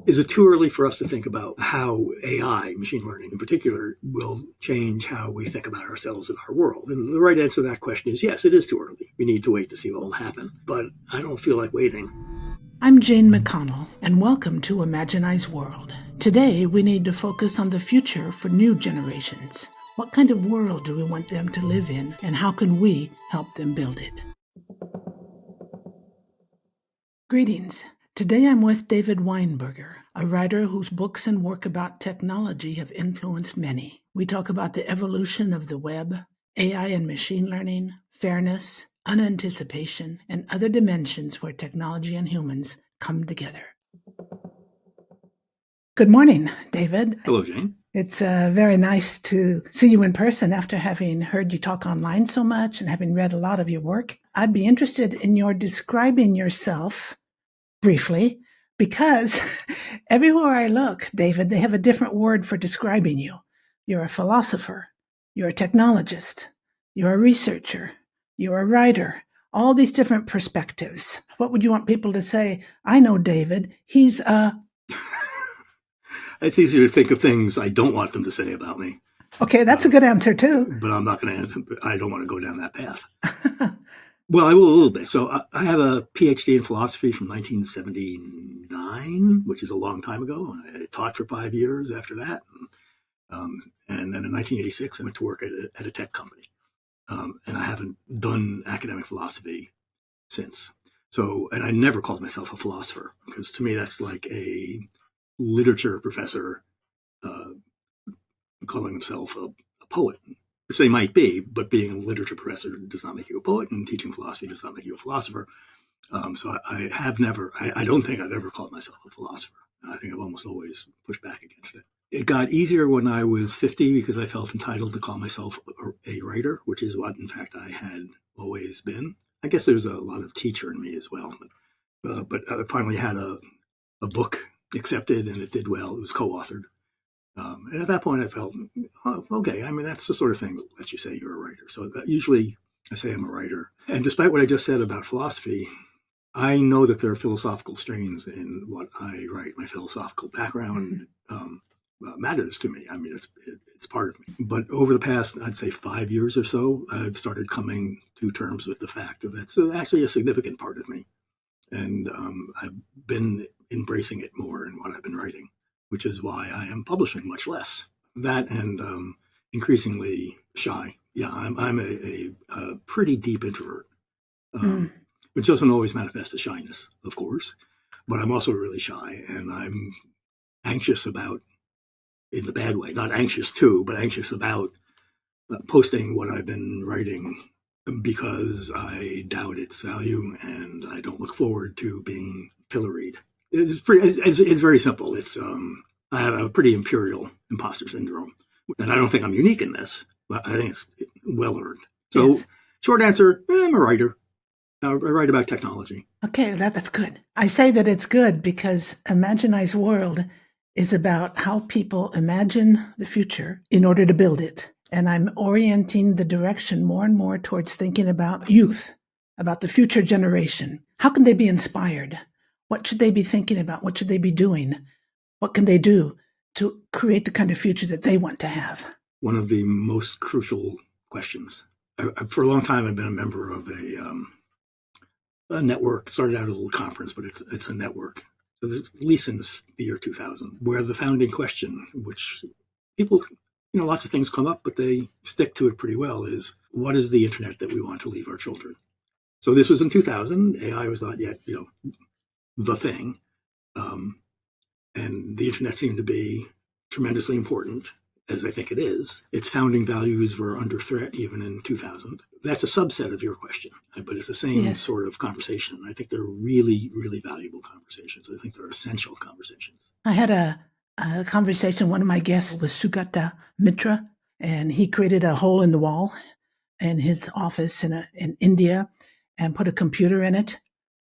Is it too early for us to think about how AI, machine learning in particular, will change how we think about ourselves and our world? And the right answer to that question is yes, it is too early. We need to wait to see what will happen. But I don't feel like waiting. I'm Jane McConnell, and welcome to Imaginize World. Today, we need to focus on the future for new generations. What kind of world do we want them to live in, and how can we help them build it? Greetings. Today I'm with David Weinberger, a writer whose books and work about technology have influenced many. We talk about the evolution of the web, AI and machine learning, fairness, unanticipation, and other dimensions where technology and humans come together. Good morning, David. Hello, Jane. It's very nice to see you in person after having heard you talk online so much and having read a lot of your work. I'd be interested in your describing yourself briefly, because everywhere I look, David, they have a different word for describing you. You're a philosopher, you're a technologist, you're a researcher, you're a writer, all these different perspectives. What would you want people to say? I know David, he's a... It's easier to think of things I don't want them to say about me. Okay, that's a good answer too. But I'm not going to answer. I don't want to go down that path. Well, I will a little bit. So I have a PhD in philosophy from 1979, which is a long time ago. I taught for 5 years after that. And then in 1986, I went to work at a tech company. And I haven't done academic philosophy since. So, and I never called myself a philosopher, because to me, that's like a literature professor calling himself a poet, which they might be, but being a literature professor does not make you a poet, and teaching philosophy does not make you a philosopher. So I don't think I've ever called myself a philosopher. I think I've almost always pushed back against it. It got easier when I was 50 because I felt entitled to call myself a writer, which is what, in fact, I had always been. I guess there's a lot of teacher in me as well. But I finally had a book accepted, and it did well. It was co-authored. And at that point, I felt, oh, okay, I mean, that's the sort of thing that lets you say you're a writer. So usually I say I'm a writer. And despite what I just said about philosophy, I know that there are philosophical strains in what I write. My philosophical background matters to me. I mean, it's part of me. But over the past, I'd say 5 years or so, I've started coming to terms with the fact that that's actually a significant part of me. And I've been embracing it more in what I've been writing, which is why I am publishing much less. That and increasingly shy. Yeah, I'm a pretty deep introvert, which doesn't always manifest as shyness, of course, but I'm also really shy, and I'm anxious about, in the bad way, not anxious to, but anxious about posting what I've been writing, because I doubt its value and I don't look forward to being pilloried. It's very simple. It's I have a pretty imperial imposter syndrome, and I don't think I'm unique in this, but I think it's well earned. So, yes. Short answer: I'm a writer. I write about technology. Okay, that's good. I say that it's good because Imaginize World is about how people imagine the future in order to build it. And I'm orienting the direction more and more towards thinking about youth, about the future generation. How can they be inspired? What should they be thinking about? What should they be doing? What can they do to create the kind of future that they want to have? One of the most crucial questions. For a long time, I've been a member of a network. Started out as a little conference, but it's a network. So there's, at least since the year 2000, where the founding question, which people, lots of things come up, but they stick to it pretty well, is what is the internet that we want to leave our children? So this was in 2000. AI was not yet, the thing. And the internet seemed to be tremendously important, as I think it is. Its founding values were under threat even in 2000. That's a subset of your question, but it's the same sort of conversation. I think they're really, really valuable conversations. I think they're essential conversations. I had a conversation. One of my guests was Sugata Mitra, and he created a hole in the wall in his office in India and put a computer in it,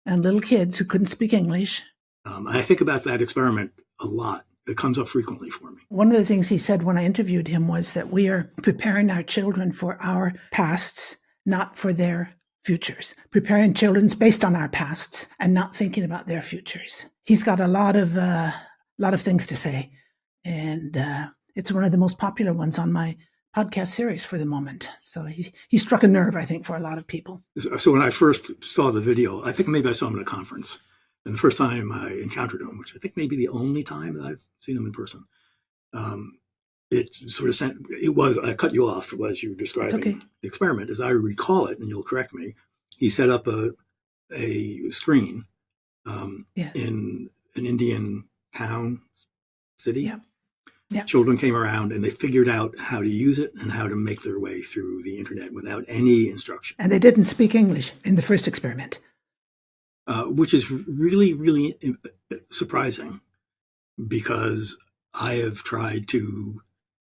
and little kids who couldn't speak English. I think about that experiment a lot. It comes up frequently for me. One of the things he said when I interviewed him was that we are preparing our children for our pasts, not for their futures, preparing children based on our pasts and not thinking about their futures. He's got a lot of things to say, and it's one of the most popular ones on my podcast series for the moment. So he struck a nerve, I think, for a lot of people. So when I first saw the video, I think maybe I saw him at a conference. And the first time I encountered him, which I think may be the only time that I've seen him in person, it sort of sent, I cut you off as you were describing the experiment. As I recall it, and you'll correct me, he set up a screen in an Indian town, city. Yeah. Yeah. Children came around and they figured out how to use it and how to make their way through the internet without any instruction. And they didn't speak English in the first experiment. Which is really, really surprising, because I have tried to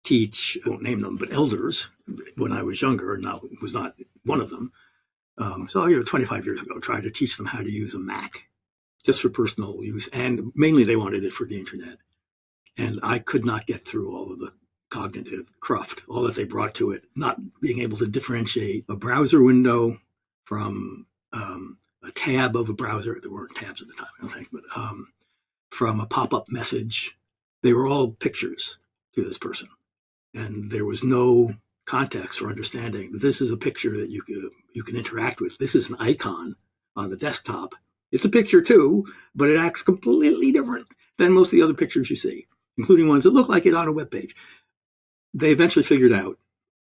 teach, I won't name them, but elders when I was younger, and was not one of them. 25 years ago, tried to teach them how to use a Mac just for personal use. And mainly they wanted it for the internet. And I could not get through all of the cognitive cruft, all that they brought to it, not being able to differentiate a browser window from a tab of a browser. There weren't tabs at the time, I don't think, but from a pop-up message. They were all pictures to this person. And there was no context for understanding that this is a picture that you can interact with. This is an icon on the desktop. It's a picture too, but it acts completely different than most of the other pictures you see, including ones that look like it on a web page. They eventually figured out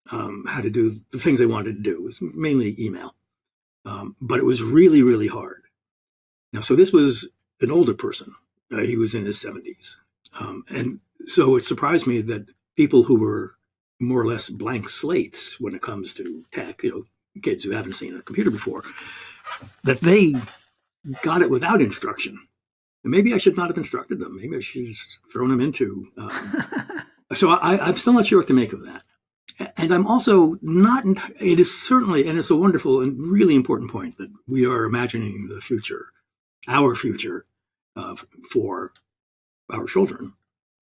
how to do the things they wanted to do. It was mainly email. But it was really, really hard. Now, so this was an older person. He was in his 70s. And so it surprised me that people who were more or less blank slates when it comes to tech, kids who haven't seen a computer before, that they got it without instruction. And maybe I should not have instructed them. Maybe I should have thrown them into. So I'm still not sure what to make of that. And I'm also not, it is certainly, and it's a wonderful and really important point, that we are imagining the future, our future, for our children.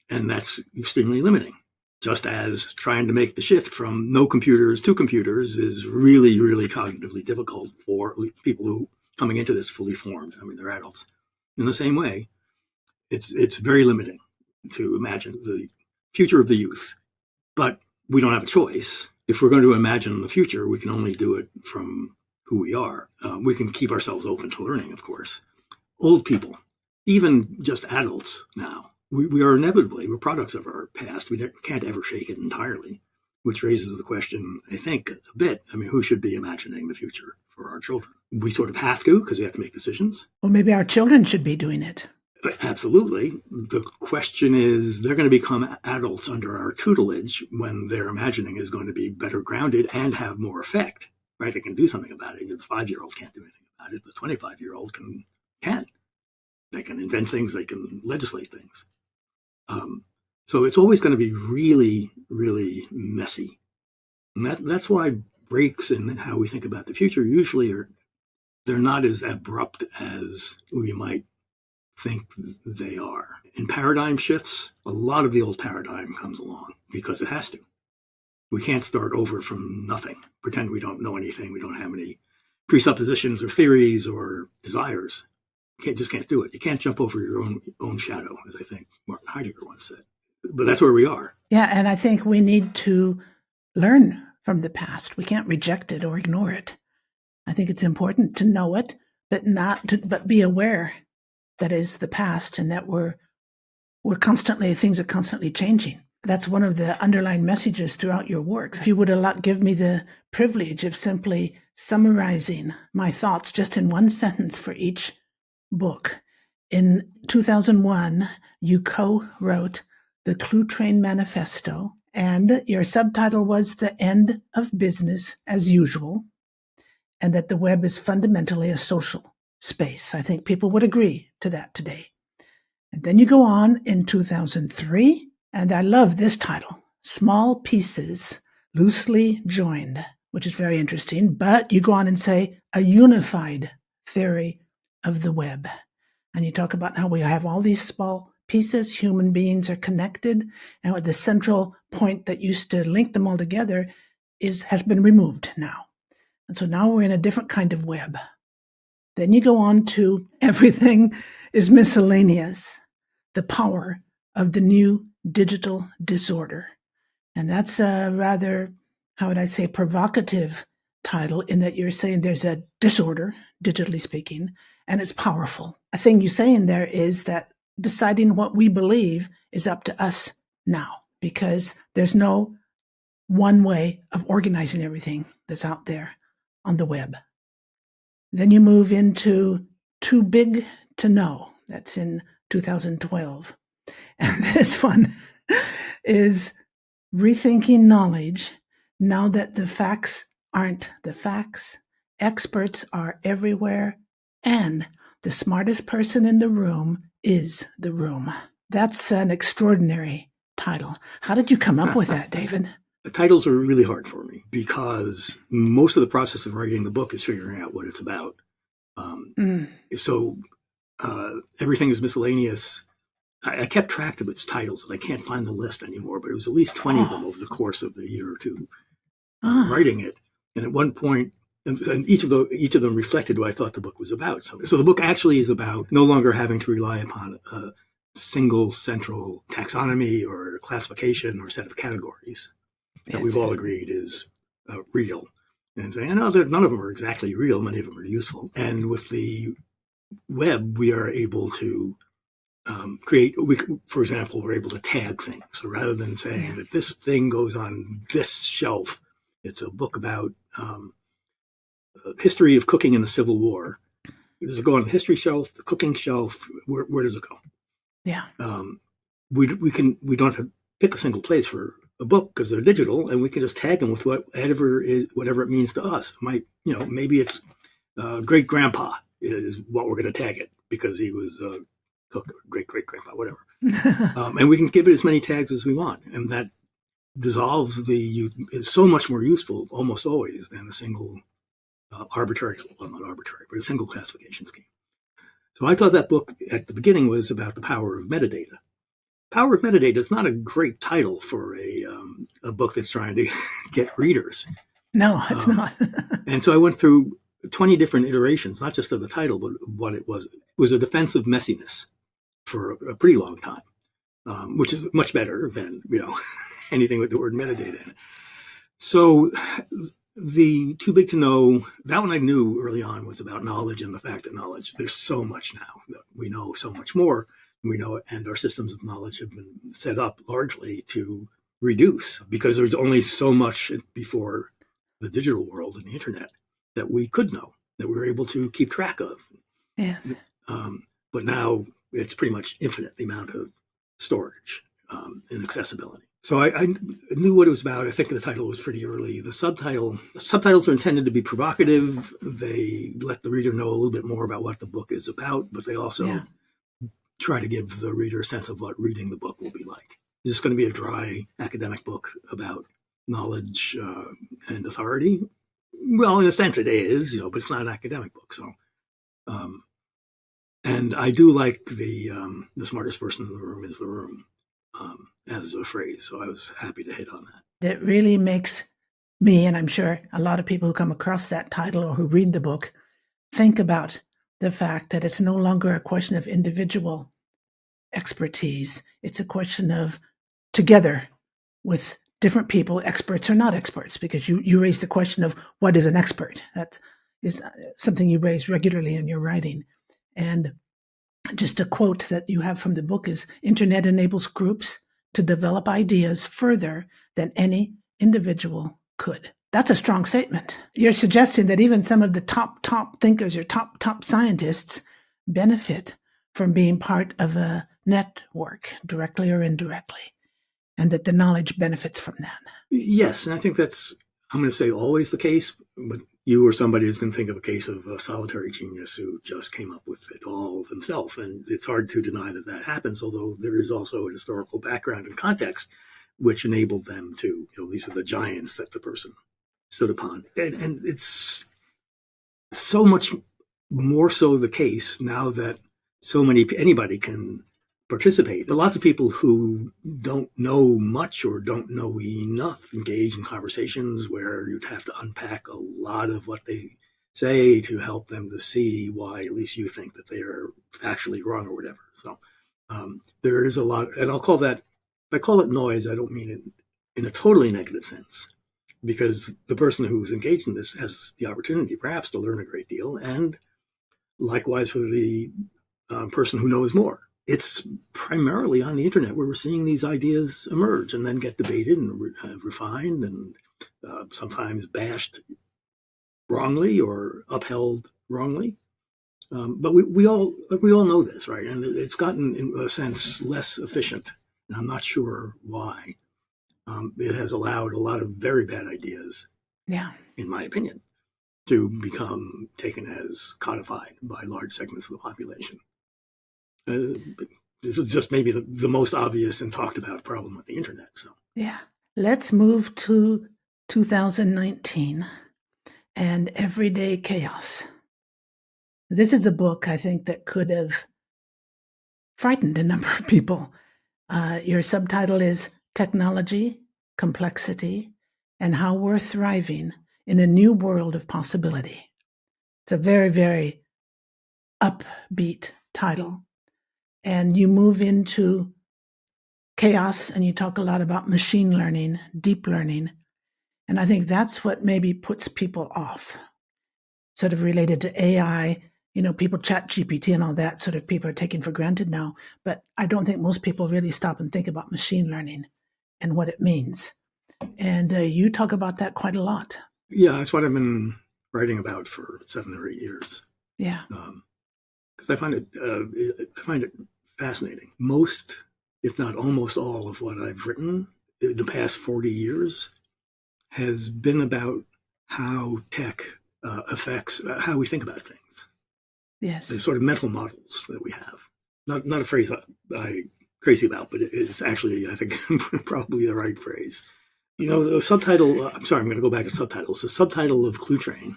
And that's extremely limiting. Just as trying to make the shift from no computers to computers is really, really cognitively difficult for people who coming into this fully formed. I mean, they're adults. In the same way, it's very limiting to imagine the future of the youth. But we don't have a choice. If we're going to imagine the future, we can only do it from who we are. We can keep ourselves open to learning, of course. Old people, even just adults now, we are inevitably, we're products of our past. We can't ever shake it entirely, which raises the question, I think, a bit. I mean, who should be imagining the future for our children? We sort of have to, because we have to make decisions. Or maybe our children should be doing it. Absolutely. The question is, they're going to become adults under our tutelage when their imagining is going to be better grounded and have more effect, right? They can do something about it. The 5-year-old can't do anything about it. The 25-year-old can. They can invent things. They can legislate things. So it's always going to be really, really messy. And that's why breaks in how we think about the future usually they're not as abrupt as we might think they are. In paradigm shifts, a lot of the old paradigm comes along because it has to. We can't start over from nothing, pretend we don't know anything, we don't have any presuppositions or theories or desires. Just can't do it. You can't jump over your own shadow, as I think Martin Heidegger once said. But that's where we are. Yeah, and I think we need to learn from the past. We can't reject it or ignore it. I think it's important to know it, but be aware that is the past, and that things are constantly changing. That's one of the underlying messages throughout your works. If you would give me the privilege of simply summarizing my thoughts just in one sentence for each book. In 2001, you co-wrote the CluetrainManifesto, and your subtitle was The End of Business as Usual, and that the web is fundamentally a social space. I think people would agree to that today. And then you go on in 2003, and I love this title, Small Pieces Loosely Joined, which is very interesting. But you go on and say, a unified theory of the web. And you talk about how we have all these small pieces, human beings are connected, and the central point that used to link them all together has been removed now. And so now we're in a different kind of web. Then you go on to Everything is Miscellaneous, the Power of the New Digital Disorder. And that's a rather, how would I say, provocative title, in that you're saying there's a disorder, digitally speaking, and it's powerful. A thing you say in there is that deciding what we believe is up to us now, because there's no one way of organizing everything that's out there on the web. Then you move into Too Big to Know. That's in 2012. And this one is Rethinking Knowledge Now That the Facts Aren't the Facts. Experts are everywhere, and the smartest person in the room is the room. That's an extraordinary title. How did you come up with that, David? The titles are really hard for me because most of the process of writing the book is figuring out what it's about. So Everything is Miscellaneous. I kept track of its titles, and I can't find the list anymore, but it was at least 20 of them over the course of the year or two writing it. And at one point, and each of them reflected what I thought the book was about. So the book actually is about no longer having to rely upon a single central taxonomy or classification or set of categories that we've all agreed is real. And saying, none of them are exactly real. Many of them are useful. And with the web, we are able to for example, we're able to tag things. So rather than saying that this thing goes on this shelf, it's a book about history of cooking in the Civil War. Does it go on the history shelf, the cooking shelf? Where does it go? Yeah. We don't have to pick a single place for a book because they're digital, and we can just tag them with whatever it means to us. Maybe it's great grandpa is what we're going to tag it because he was cook, great grandpa, whatever. And we can give it as many tags as we want, and that dissolves is so much more useful almost always than a single not arbitrary, but a single classification scheme. So I thought that book at the beginning was about the power of metadata. Power of Metadata is not a great title for a book that's trying to get readers. No, it's not. And so I went through 20 different iterations, not just of the title, but what it was. It was a defense of messiness for a pretty long time, which is much better than anything with the word metadata in it. So the Too Big to Know, that one I knew early on was about knowledge and the fact that knowledge, there's so much now that we know so much more. We know, and our systems of knowledge have been set up largely to reduce because there's only so much before the digital world and the internet that we could know, that we were able to keep track of. Yes. But now it's pretty much infinite, the amount of storage and accessibility. So I knew what it was about. I think the title was pretty early. The subtitles are intended to be provocative. They let the reader know a little bit more about what the book is about, but they also try to give the reader a sense of what reading the book will be like. Is this going to be a dry academic book about knowledge and authority? Well, in a sense it is, but it's not an academic book. So, and I do like the smartest person in the room is the room as a phrase. So I was happy to hit on that. It really makes me, and I'm sure a lot of people who come across that title or who read the book, think about the fact that it's no longer a question of individual expertise. It's a question of together with different people, experts or not experts, because you raise the question of what is an expert. That is something you raise regularly in your writing. And just a quote that you have from the book is, "Internet enables groups to develop ideas further than any individual could." That's a strong statement. You're suggesting that even some of the top thinkers or top scientists benefit from being part of a network, directly or indirectly, and that the knowledge benefits from that. Yes, and I think that's, I'm going to say always the case, but you or somebody is going to think of a case of a solitary genius who just came up with it all himself. And it's hard to deny that happens, although there is also an historical background and context which enabled them to, these are the giants that the person stood upon. And it's so much more so the case now that anybody can participate. But lots of people who don't know much or don't know enough engage in conversations where you'd have to unpack a lot of what they say to help them to see why at least you think that they are factually wrong or whatever. So there is a lot, and I'll call that, if I call it noise, I don't mean it in a totally negative sense, because the person who's engaged in this has the opportunity perhaps to learn a great deal, and likewise for the person who knows more. It's primarily on the internet where we're seeing these ideas emerge and then get debated and refined and sometimes bashed wrongly or upheld wrongly. But we all know this, right? And it's gotten, in a sense, less efficient, and I'm not sure why. It has allowed a lot of very bad ideas, in my opinion, to become taken as codified by large segments of the population. This is just maybe the most obvious and talked about problem with the internet. So let's move to 2019 and Everyday Chaos. This is a book, I think, that could have frightened a number of people. Your subtitle is Technology, Complexity, and How We're Thriving in a New World of Possibility. It's a very, very upbeat title. And you move into chaos and you talk a lot about machine learning, deep learning. And I think that's what maybe puts people off, sort of related to AI. People chat GPT and all that sort of people are taken for granted now. But I don't think most people really stop and think about machine learning and what it means. And you talk about that quite a lot. Yeah, that's what I've been writing about for 7 or 8 years. Yeah. Because I find it fascinating. Most, if not almost all of what I've written in the past 40 years has been about how tech affects how we think about things. Yes. The sort of mental models that we have. Not a phrase I'm crazy about, but it's actually, I think, probably the right phrase. The subtitle, I'm sorry, I'm going to go back to subtitles. The subtitle of CluetrainManifesto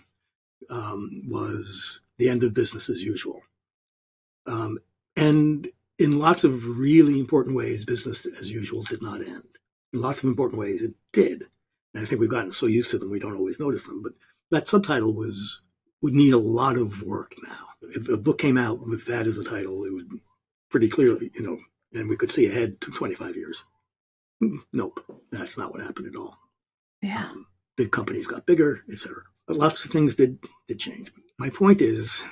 was The End of Business as Usual. And in lots of really important ways, business as usual did not end. In lots of important ways, it did. And I think we've gotten so used to them, we don't always notice them. But that subtitle would need a lot of work now. If a book came out with that as a title, it would pretty clearly, and we could see ahead to 25 years. Nope, that's not what happened at all. Yeah. Big companies got bigger, etc. Lots of things did change. My point is,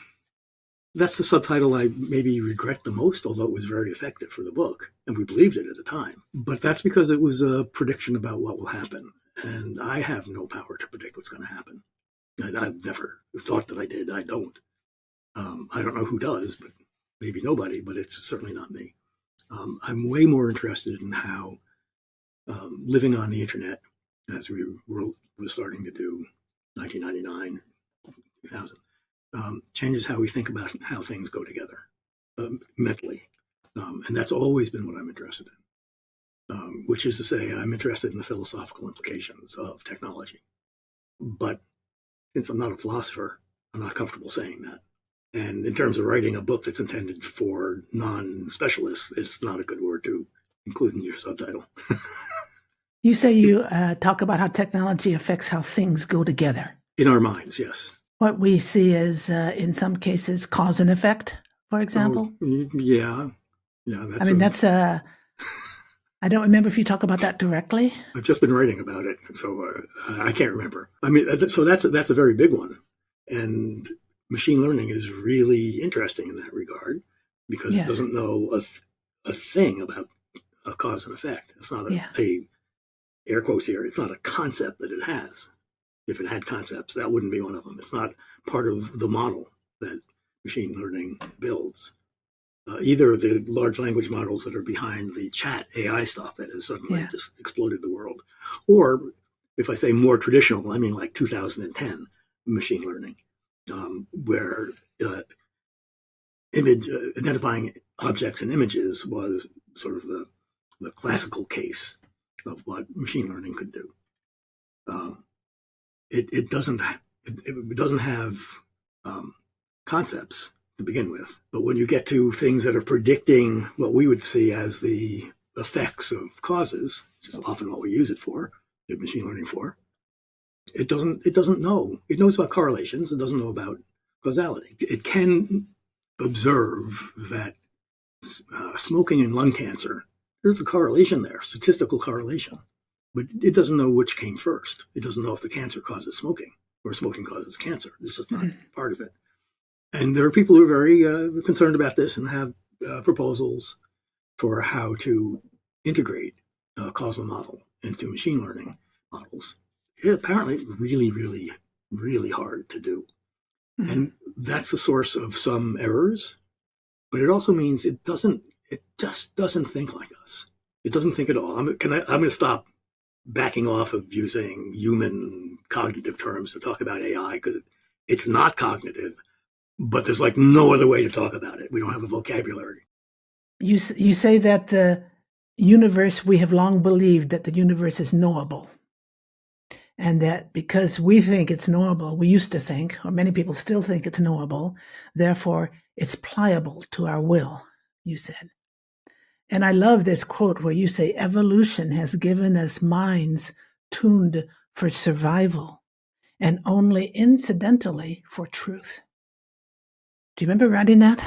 that's the subtitle I maybe regret the most, although it was very effective for the book, and we believed it at the time. But that's because it was a prediction about what will happen, and I have no power to predict what's going to happen. And I've never thought that I did. I don't. I don't know who does, but maybe nobody, but it's certainly not me. I'm way more interested in how living on the internet, as we were starting to do 1999, 2000, changes how we think about how things go together mentally. And that's always been what I'm interested in, which is to say I'm interested in the philosophical implications of technology. But since I'm not a philosopher, I'm not comfortable saying that. And in terms of writing a book that's intended for non-specialists, it's not a good word to include in your subtitle. You say you talk about how technology affects how things go together. In our minds, yes. What we see is, in some cases, cause and effect, for example. Yeah. That's I don't remember if you talk about that directly. I've just been writing about it, so I can't remember. I mean, so that's a very big one. And machine learning is really interesting in that regard because it doesn't know a thing about a cause and effect. It's not a air quotes here, it's not a concept that it has. If it had concepts, that wouldn't be one of them. It's not part of the model that machine learning builds. Either the large language models that are behind the chat AI stuff that has suddenly just exploded the world, or if I say more traditional, I mean like 2010 machine learning, where identifying objects and images was sort of the classical case of what machine learning could do. It doesn't have concepts, to begin with. But when you get to things that are predicting what we would see as the effects of causes, which is often what we use it for, the machine learning for, it doesn't know. It knows about correlations. It doesn't know about causality. It can observe that smoking and lung cancer, there's a correlation there, statistical correlation. But it doesn't know which came first. It doesn't know if the cancer causes smoking or smoking causes cancer. It's just not part of it. And there are people who are very concerned about this and have proposals for how to integrate a causal model into machine learning models. It's apparently really, really, really hard to do. Mm-hmm. And that's the source of some errors, but it also means it just doesn't think like us. It doesn't think at all. I'm going to stop backing off of using human cognitive terms to talk about AI because it's not cognitive, but there's like no other way to talk about it. We don't have a vocabulary. You say that the universe, we have long believed that the universe is knowable. And that because we think it's knowable, we used to think, or many people still think it's knowable, therefore it's pliable to our will, you said. And I love this quote where you say, evolution has given us minds tuned for survival and only incidentally for truth. Do you remember writing that?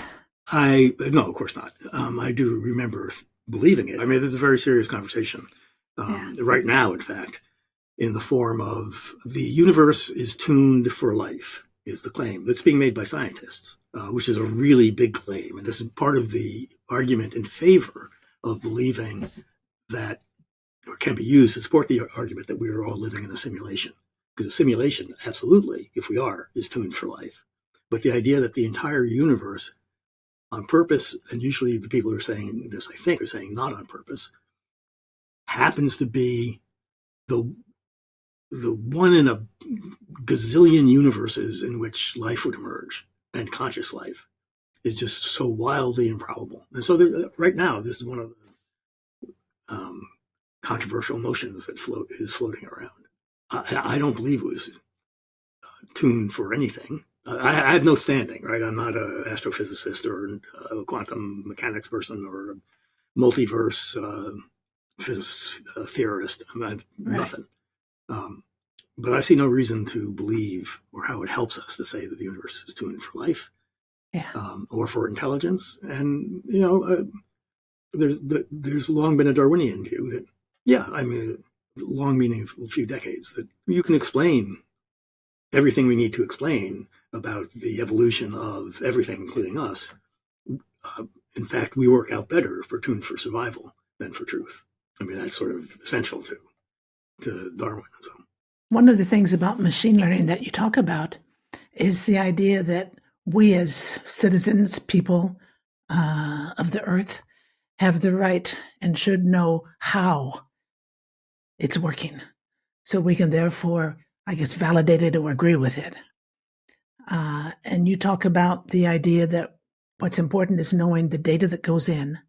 No, of course not. I do remember believing it. I mean, this is a very serious conversation right now, in fact, in the form of the universe is tuned for life, is the claim that's being made by scientists, which is a really big claim. And this is part of the argument in favor of believing that, or can be used to support the argument that we are all living in a simulation. Because a simulation, absolutely, if we are, is tuned for life. But the idea that the entire universe on purpose, and usually the people who are saying this, I think, are saying not on purpose, happens to be the one in a gazillion universes in which life would emerge, and conscious life is just so wildly improbable. And so right now, this is one of the controversial notions that is floating around. I don't believe it was tuned for anything. I have no standing, right? I'm not an astrophysicist or a quantum mechanics person or a multiverse physics theorist. I'm not nothing. But I see no reason to believe or how it helps us to say that the universe is tuned for life or for intelligence. And, there's long been a Darwinian view that, long meaning a few decades, that you can explain everything we need to explain about the evolution of everything, including us. In fact, we work out better if we're tuned for survival than for truth. I mean, that's sort of essential to Darwin. So. One of the things about machine learning that you talk about is the idea that we as citizens, people of the earth, have the right and should know how it's working. So we can therefore, I guess, validate it or agree with it. And you talk about the idea that what's important is knowing the data that goes in,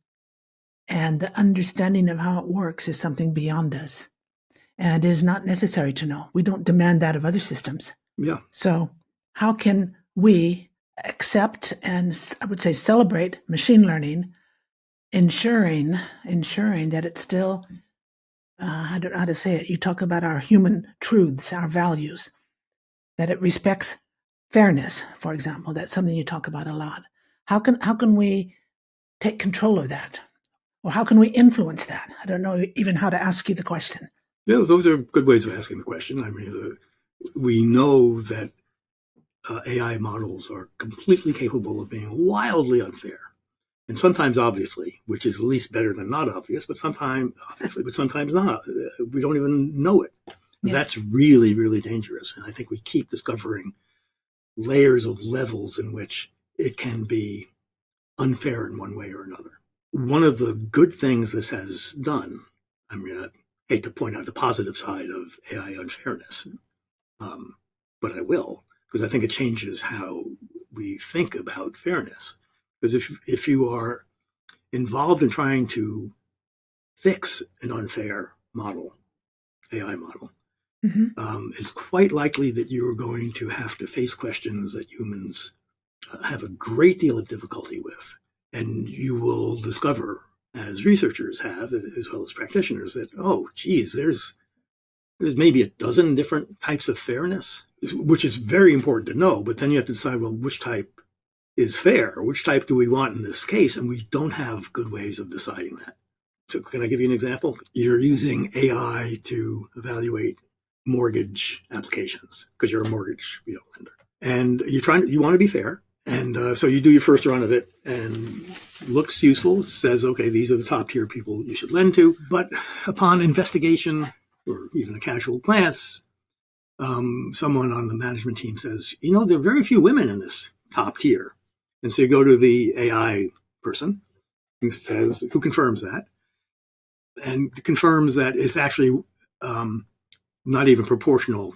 and the understanding of how it works is something beyond us. And it is not necessary to know. We don't demand that of other systems. Yeah. So how can we accept and, I would say, celebrate machine learning, ensuring that it's still, I don't know how to say it. You talk about our human truths, our values, that it respects fairness, for example. That's something you talk about a lot. How can we take control of that? Or how can we influence that? I don't know even how to ask you the question. Yeah, those are good ways of asking the question. I mean, we know that AI models are completely capable of being wildly unfair. And sometimes obviously, which is at least better than not obvious, but sometimes obviously, but sometimes not. We don't even know it. Yeah. That's really, really dangerous. And I think we keep discovering layers of levels in which it can be unfair in one way or another. One of the good things this has done, I mean, I hate to point out the positive side of AI unfairness, but I will, because I think it changes how we think about fairness. Because if you are involved in trying to fix an unfair model, AI model, it's quite likely that you are going to have to face questions that humans have a great deal of difficulty with. And you will discover, as researchers have, as well as practitioners, that, oh, geez, there's maybe a dozen different types of fairness, which is very important to know. But then you have to decide, well, which type is fair? Which type do we want in this case? And we don't have good ways of deciding that. So can I give you an example? You're using AI to evaluate mortgage applications because you're a mortgage lender. And you want to be fair. And so you do your first run of it and looks useful, says, okay, these are the top tier people you should lend to. But upon investigation or even a casual glance, someone on the management team says, there are very few women in this top tier. And so you go to the AI person who confirms that and confirms that it's actually not even proportional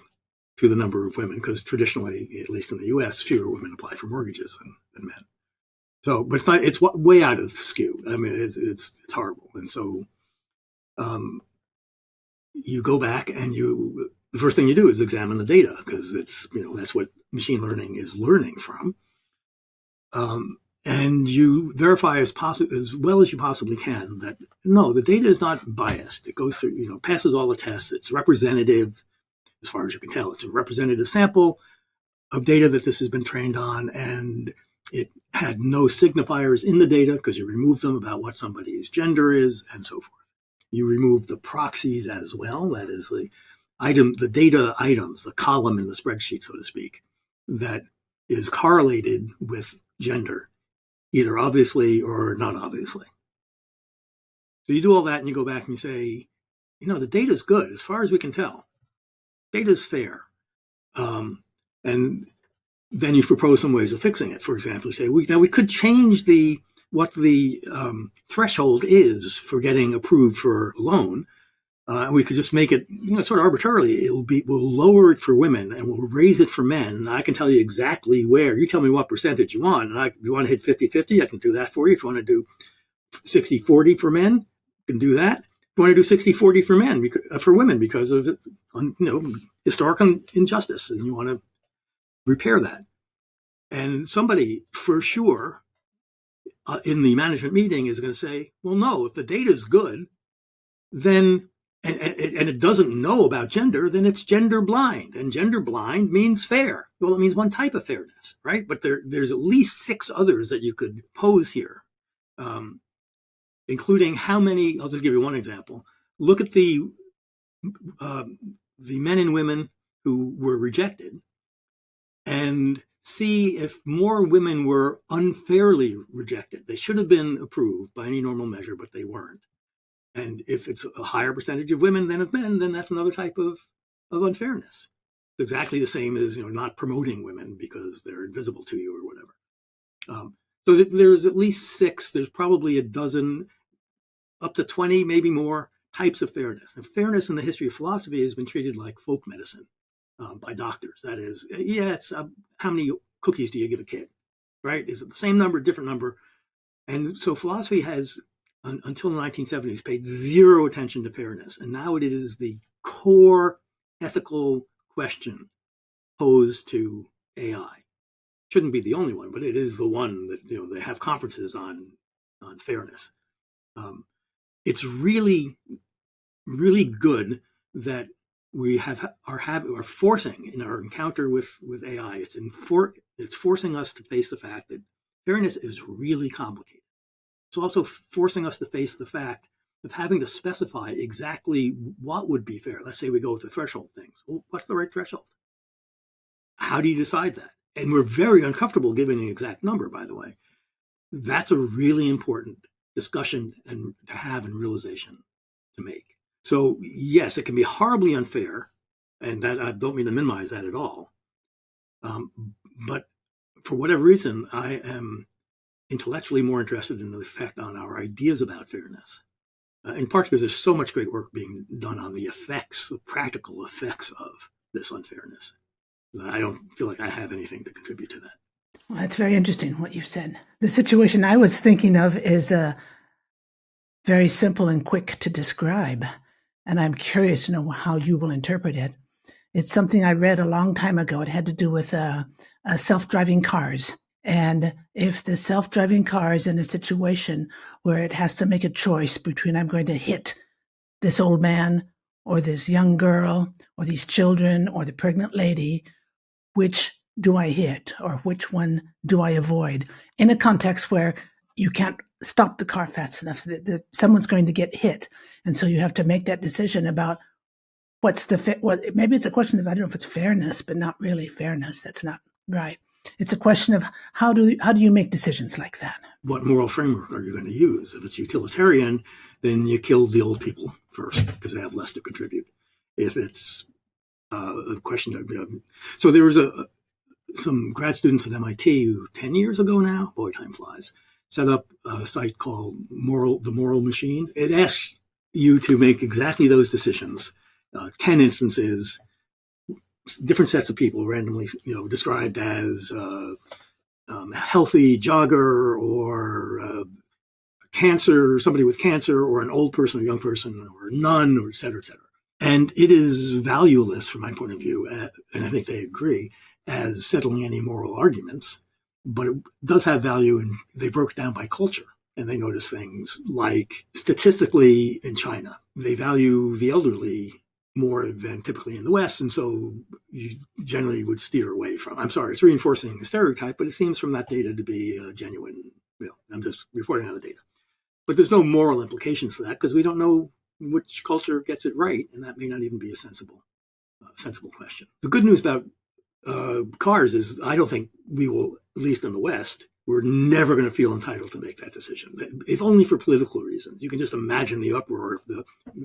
to the number of women, because traditionally, at least in the U.S., fewer women apply for mortgages than men. So, but it's way out of skew. I mean, it's horrible. And so, you go back and the first thing you do is examine the data, because it's that's what machine learning is learning from. And you verify as well as you possibly can that no, the data is not biased. It goes through, passes all the tests. It's representative. As far as you can tell, it's a representative sample of data that this has been trained on, and it had no signifiers in the data because you remove them about what somebody's gender is and so forth. You remove the proxies as well. That is the data items, the column in the spreadsheet, so to speak, that is correlated with gender, either obviously or not obviously. So you do all that and you go back and you say, the data is good as far as we can tell. Data is fair. And then you propose some ways of fixing it. For example, say, we could change what the threshold is for getting approved for a loan. And we could just make it, sort of arbitrarily. We'll lower it for women and we'll raise it for men. And I can tell you exactly where. You tell me what percentage you want. And if you want to hit 50-50, I can do that for you. If you want to do 60-40 for men, I can do that. If you want to do 60-40 for women because of historical injustice, and you want to repair that. And somebody for sure in the management meeting is going to say, well, no, if the data is good, then and it doesn't know about gender, then it's gender blind, and gender blind means fair. Well, it means one type of fairness, right? But there's at least 6 others that you could pose here. Including how many. I'll just give you one example. Look at the men and women who were rejected, and see if more women were unfairly rejected. They should have been approved by any normal measure, but they weren't. And if it's a higher percentage of women than of men, then that's another type of unfairness. It's exactly the same as not promoting women because they're invisible to you or whatever. So there's at least 6. There's probably a dozen, up to 20, maybe more types of fairness. And fairness in the history of philosophy has been treated like folk medicine by doctors. That is, it's how many cookies do you give a kid, right? Is it the same number, different number? And so philosophy has, until the 1970s, paid zero attention to fairness. And now it is the core ethical question posed to AI. Shouldn't be the only one, but it is the one that they have conferences on fairness. It's really, really good that we are forcing in our encounter with AI. It's forcing us to face the fact that fairness is really complicated. It's also forcing us to face the fact of having to specify exactly what would be fair. Let's say we go with the threshold things. Well, what's the right threshold? How do you decide that? And we're very uncomfortable giving an exact number, by the way. That's a really important discussion and to have and realization to make. So yes, it can be horribly unfair, and that I don't mean to minimize that at all. But for whatever reason, I am intellectually more interested in the effect on our ideas about fairness. In part because there's so much great work being done on the effects, the practical effects of this unfairness. I don't feel like I have anything to contribute to that. Well, that's very interesting what you've said. The situation I was thinking of is very simple and quick to describe, and I'm curious to know how you will interpret it. It's something I read a long time ago. It had to do with self-driving cars. And if the self-driving car is in a situation where it has to make a choice between I'm going to hit this old man or this young girl or these children or the pregnant lady, which do I hit or which one do I avoid? In a context where you can't stop the car fast enough so that someone's going to get hit. And so you have to make that decision about maybe it's a question of, I don't know if it's fairness, but not really fairness. That's not right. It's a question of how do you make decisions like that? What moral framework are you going to use? If it's utilitarian, then you kill the old people first because they have less to contribute. If it's a question of, so there was some grad students at MIT who 10 years ago now, boy, time flies, set up a site called The Moral Machine. It asks you to make exactly those decisions. 10 instances, different sets of people randomly, described as a healthy jogger or somebody with cancer, or an old person, a young person, or a nun, or et cetera, et cetera. And it is valueless from my point of view, and I think they agree, as settling any moral arguments, but it does have value, and they broke it down by culture. And they notice things like, statistically in China, they value the elderly more than typically in the West, and so you generally would steer away from. I'm sorry, it's reinforcing a stereotype, but it seems from that data to be genuine. I'm just reporting on the data. But there's no moral implications to that because we don't know which culture gets it right, and that may not even be a sensible question. The good news about cars is I don't think we will, at least in the West, we're never going to feel entitled to make that decision, if only for political reasons. You can just imagine the uproar if the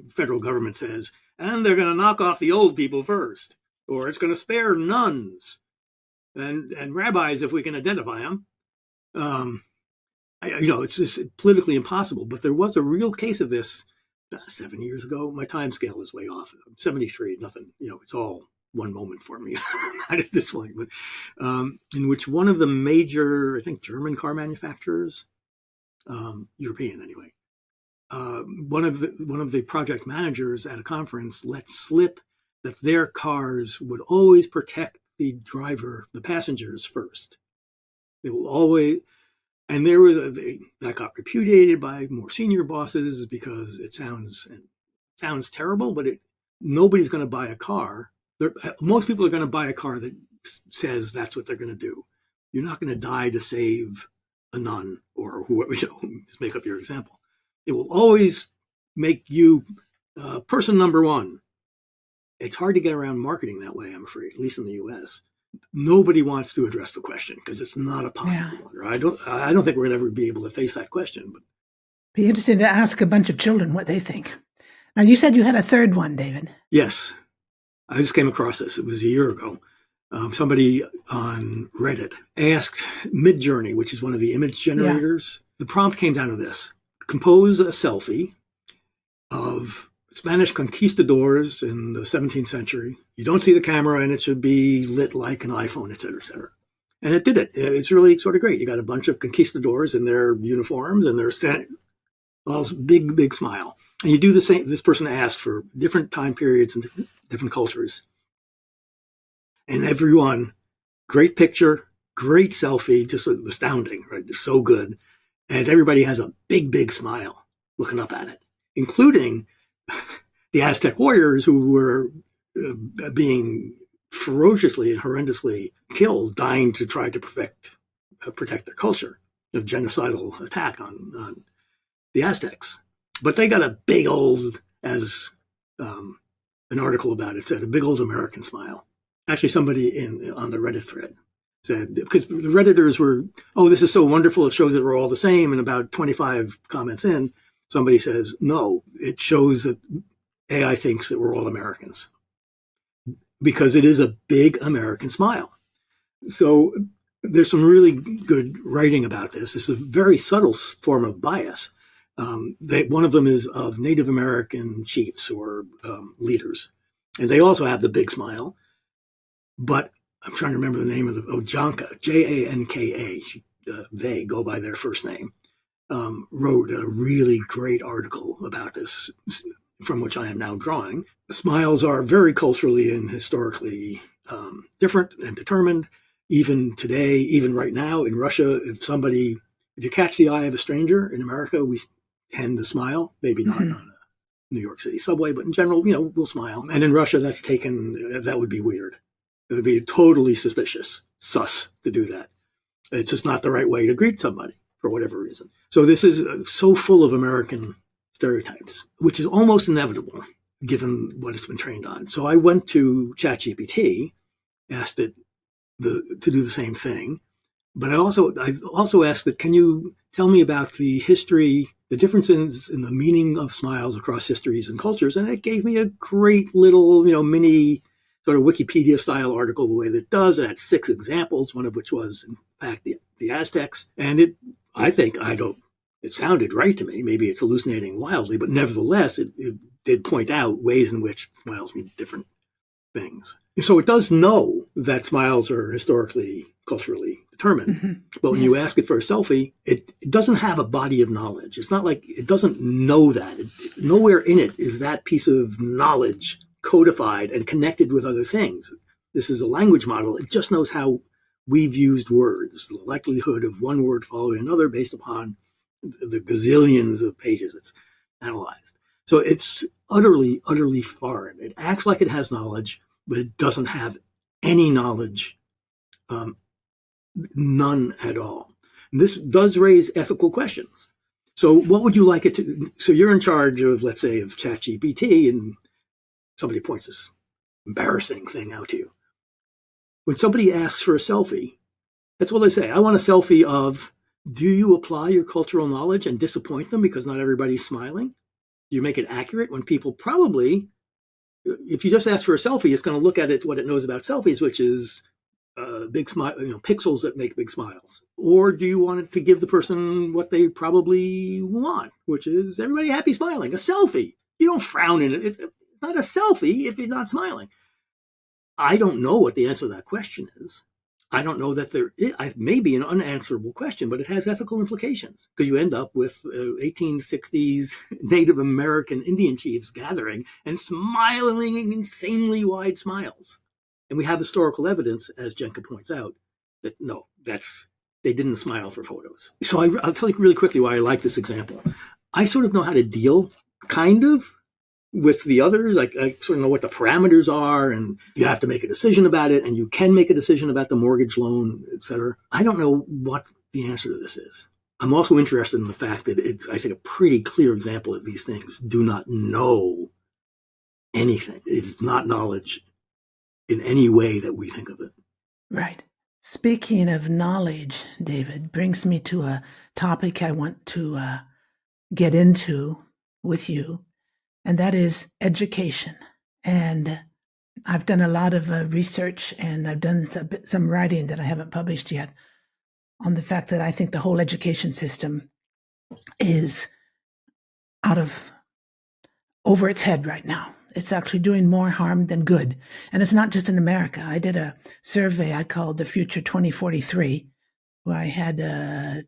federal government says, and they're going to knock off the old people first, or it's going to spare nuns and rabbis if we can identify them. It's just politically impossible. But there was a real case of this 7 years ago. My time scale is way off. 73, nothing, it's all one moment for me at this point, but in which one of the major, I think, German car manufacturers, European anyway, one of the project managers at a conference let slip that their cars would always protect the passengers first. They will always, and that got repudiated by more senior bosses because it sounds terrible, but nobody's going to buy a car. Most people are going to buy a car that says that's what they're going to do. You're not going to die to save a nun or whoever, just make up your example. It will always make you person number one. It's hard to get around marketing that way, I'm afraid, at least in the U.S. Nobody wants to address the question because it's not a possible one. I don't think we're going to ever be able to face that question. But be interesting to ask a bunch of children what they think. Now, you said you had a third one, David. Yes. I just came across this. It was a year ago. Somebody on Reddit asked Midjourney, which is one of the image generators. Yeah. The prompt came down to this: compose a selfie of Spanish conquistadors in the 17th century. You don't see the camera, and it should be lit like an iPhone, et cetera, et cetera. And it did it. It's really sort of great. You got a bunch of conquistadors in their uniforms, and they're standing, well, big, big smile. And you do the same. This person asked for different time periods and different cultures. And everyone, great picture, great selfie, just astounding, right? Just so good. And everybody has a big, big smile looking up at it, including the Aztec warriors who were being ferociously and horrendously killed, dying to try to protect their culture, a genocidal attack on the Aztecs. But they got a big old, as an article about it said, a big old American smile. Actually, somebody on the Reddit thread said, because the Redditors were, oh, this is so wonderful, it shows that we're all the same. And about 25 comments in, somebody says, no, it shows that AI thinks that we're all Americans. Because it is a big American smile. So there's some really good writing about this. It's a very subtle form of bias. One of them is of Native American chiefs or leaders. And they also have the big smile. But I'm trying to remember the name of Janka, Janka. They go by their first name. Wrote a really great article about this, from which I am now drawing. Smiles are very culturally and historically different and determined. Even today, even right now in Russia, if you catch the eye of a stranger in America, we tend to smile. Maybe not on a New York City subway, but in general, we'll smile. And in Russia, that would be weird. It would be totally sus to do that. It's just not the right way to greet somebody for whatever reason. So this is so full of American stereotypes, which is almost inevitable given what it's been trained on. So I went to ChatGPT, asked it to do the same thing. But I also asked it, can you tell me about the history, the differences in the meaning of smiles across histories and cultures? And it gave me a great little, mini sort of Wikipedia-style article the way that it does. It had 6 examples, one of which was, in fact, the Aztecs. And it sounded right to me. Maybe it's hallucinating wildly, but nevertheless, it did point out ways in which smiles mean different things. So it does know that smiles are historically, culturally determined. But when you ask it for a selfie, it doesn't have a body of knowledge. It's not like it doesn't know that. Nowhere in it is that piece of knowledge codified and connected with other things. This is a language model. It just knows how we've used words, the likelihood of one word following another based upon the gazillions of pages it's analyzed. So it's utterly, utterly foreign. It acts like it has knowledge, but it doesn't have any knowledge, none at all. And this does raise ethical questions. So what would you like it to? So you're in charge of, let's say, of ChatGPT, and somebody points this embarrassing thing out to you. When somebody asks for a selfie, that's what they say. I want a selfie of, do you apply your cultural knowledge and disappoint them because not everybody's smiling? Do you make it accurate when people probably, if you just ask for a selfie, it's going to look at it, what it knows about selfies, which is big smile, pixels that make big smiles. Or do you want it to give the person what they probably want, which is everybody happy smiling, a selfie? You don't frown in it. It's not a selfie if you're not smiling. I don't know what the answer to that question is. I don't know that it may be an unanswerable question, but it has ethical implications, because you end up with 1860s Native American Indian chiefs gathering and smiling insanely wide smiles. And we have historical evidence, as Jenka points out, that they didn't smile for photos. So I'll tell you really quickly why I like this example. I sort of know how to deal, kind of, with the others. I sort of know what the parameters are, and you have to make a decision about it, and you can make a decision about the mortgage loan, et cetera. I don't know what the answer to this is. I'm also interested in the fact that it's, I think, a pretty clear example that these things do not know anything. It is not knowledge in any way that we think of it. Right. Speaking of knowledge, David, brings me to a topic I want to get into with you, and that is education. And I've done a lot of research, and I've done some writing that I haven't published yet on the fact that I think the whole education system is over its head right now. It's actually doing more harm than good. And it's not just in America. I did a survey I called the Future 2043, where I had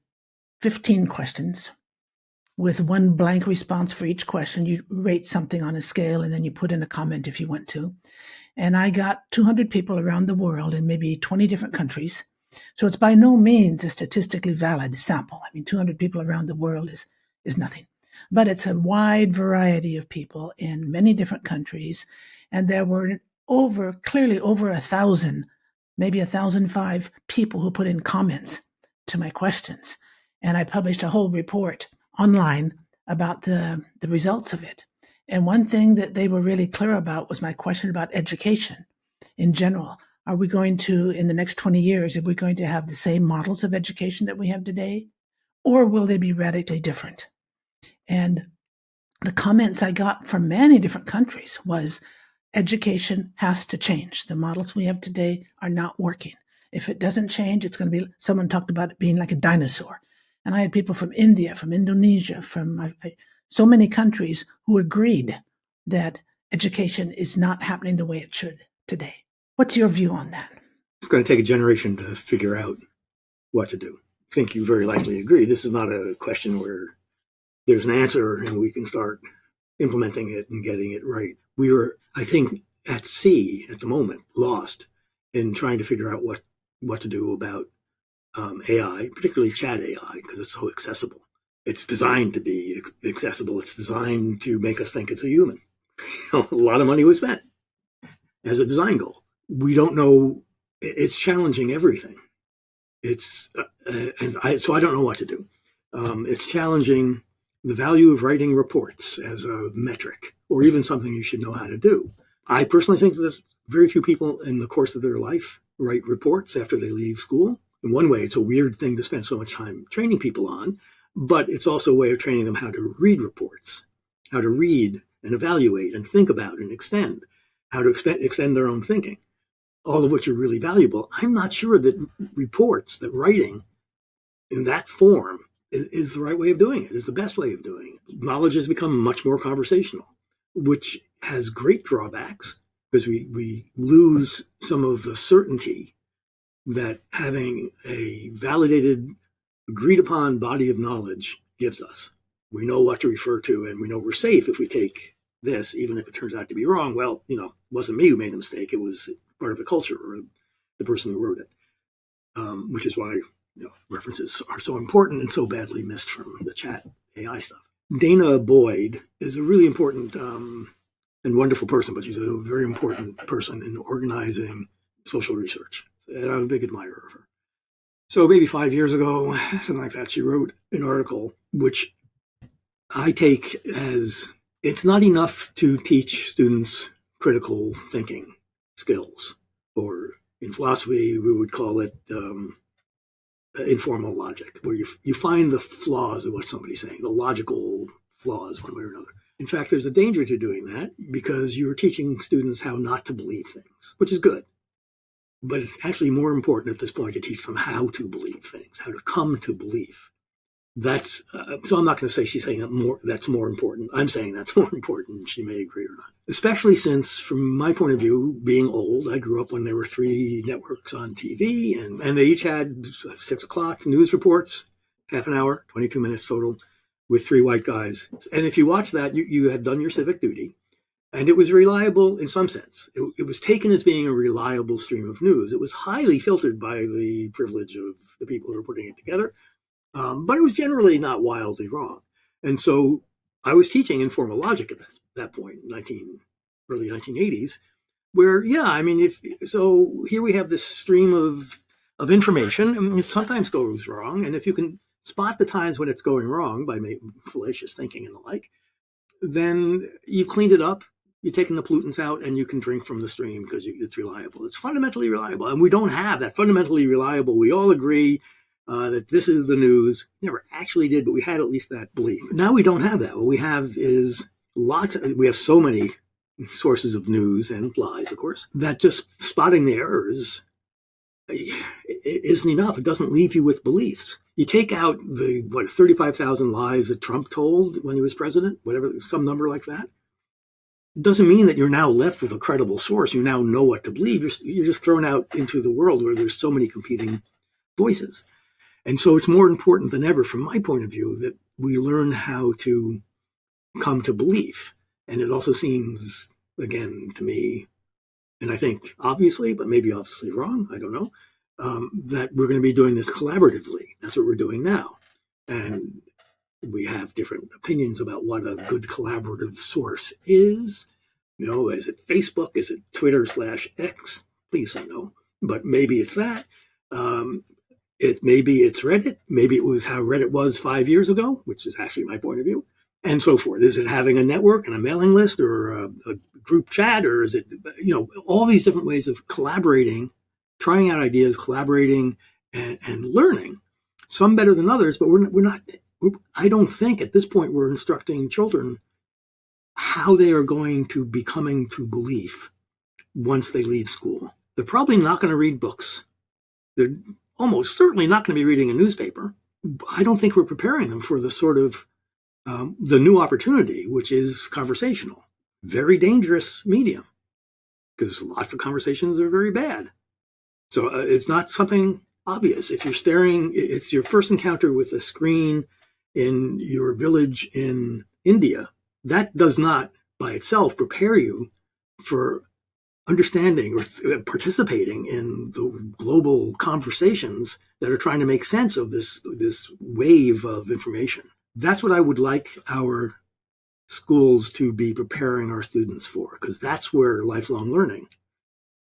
15 questions with one blank response for each question. You rate something on a scale, and then you put in a comment if you want to. And I got 200 people around the world in maybe 20 different countries. So it's by no means a statistically valid sample. I mean, 200 people around the world is nothing. But it's a wide variety of people in many different countries. And there were clearly over 1,000, maybe 1,005 people who put in comments to my questions. And I published a whole report online about the results of it. And one thing that they were really clear about was my question about education in general. Are we going to, in the next 20 years, are we going to have the same models of education that we have today? Or will they be radically different? And the comments I got from many different countries was education has to change. The models we have today are not working. If it doesn't change, it's going to be, someone talked about it being like a dinosaur. And I had people from India, from Indonesia, from so many countries who agreed that education is not happening the way it should today. What's your view on that? It's going to take a generation to figure out what to do. I think you very likely agree. This is not a question where there's an answer and we can start implementing it and getting it right. We are, I think, at sea at the moment, lost in trying to figure out what what to do about AI, particularly chat AI, because it's so accessible. It's designed to be accessible. It's designed to make us think it's a human. A lot of money was spent as a design goal. We don't know. It's challenging everything. So I don't know what to do. It's challenging the value of writing reports as a metric, or even something you should know how to do. I personally think that very few people in the course of their life write reports after they leave school. In one way, it's a weird thing to spend so much time training people on, but it's also a way of training them how to read reports, how to read and evaluate and think about and extend, how to extend their own thinking, all of which are really valuable. I'm not sure that reports, that writing in that form is the right way of doing it, is the best way of doing it. Knowledge has become much more conversational, which has great drawbacks because we lose some of the certainty that having a validated, agreed upon body of knowledge gives us. We know what to refer to, and we know we're safe if we take this, even if it turns out to be wrong. Well, it wasn't me who made the mistake. It was part of the culture or the person who wrote it, which is why references are so important and so badly missed from the chat AI stuff. Dana Boyd is a really important and wonderful person, but she's a very important person in organizing social research. And I'm a big admirer of her. So maybe 5 years ago, something like that, she wrote an article which I take as it's not enough to teach students critical thinking skills, or in philosophy, we would call it informal logic, where you find the flaws of what somebody's saying, the logical flaws one way or another. In fact, there's a danger to doing that because you're teaching students how not to believe things, which is good. But it's actually more important at this point to teach them how to believe things, how to come to belief. That's so I'm not going to say she's saying that's more important. I'm saying that's more important. She may agree or not. Especially since, from my point of view, being old, I grew up when there were 3 networks on TV, and they each had 6 o'clock news reports, half an hour, 22 minutes total, with 3 white guys. And if you watch that, you had done your civic duty. And it was reliable in some sense. It was taken as being a reliable stream of news. It was highly filtered by the privilege of the people who were putting it together. But it was generally not wildly wrong. And so I was teaching informal logic at that point, early 1980s, where, so here we have this stream of information. I mean, it sometimes goes wrong. And if you can spot the times when it's going wrong by fallacious thinking and the like, then you've cleaned it up. You've taken the pollutants out, and you can drink from the stream because it's reliable. It's fundamentally reliable. And we don't have that fundamentally reliable. We all agree that this is the news. Never actually did, but we had at least that belief. Now we don't have that. What we have is we have so many sources of news and lies, of course, that just spotting the errors isn't enough. It doesn't leave you with beliefs. You take out the 35,000 lies that Trump told when he was president, whatever, some number like that. It doesn't mean that you're now left with a credible source. You now know what to believe. You're just thrown out into the world where there's so many competing voices. And so it's more important than ever, from my point of view, that we learn how to come to belief. And it also seems, again, to me, and I think obviously, but maybe obviously wrong, I don't know, that we're going to be doing this collaboratively. That's what we're doing now. And we have different opinions about what a good collaborative source is. Is it Facebook? Is it Twitter/X? Please say no. But maybe it's that. Maybe it's Reddit. Maybe it was how Reddit was 5 years ago, which is actually my point of view, and so forth. Is it having a network and a mailing list, or a group chat, or is it, all these different ways of collaborating, trying out ideas, collaborating, and learning. Some better than others, but we're not. I don't think at this point we're instructing children how they are going to be coming to belief once they leave school. They're probably not going to read books. They're almost certainly not going to be reading a newspaper. I don't think we're preparing them for the sort of the new opportunity, which is conversational. Very dangerous medium, because lots of conversations are very bad. So it's not something obvious. If it's your first encounter with a screen in your village in India, that does not by itself prepare you for understanding or participating in the global conversations that are trying to make sense of this wave of information. That's what I would like our schools to be preparing our students for, because that's where lifelong learning,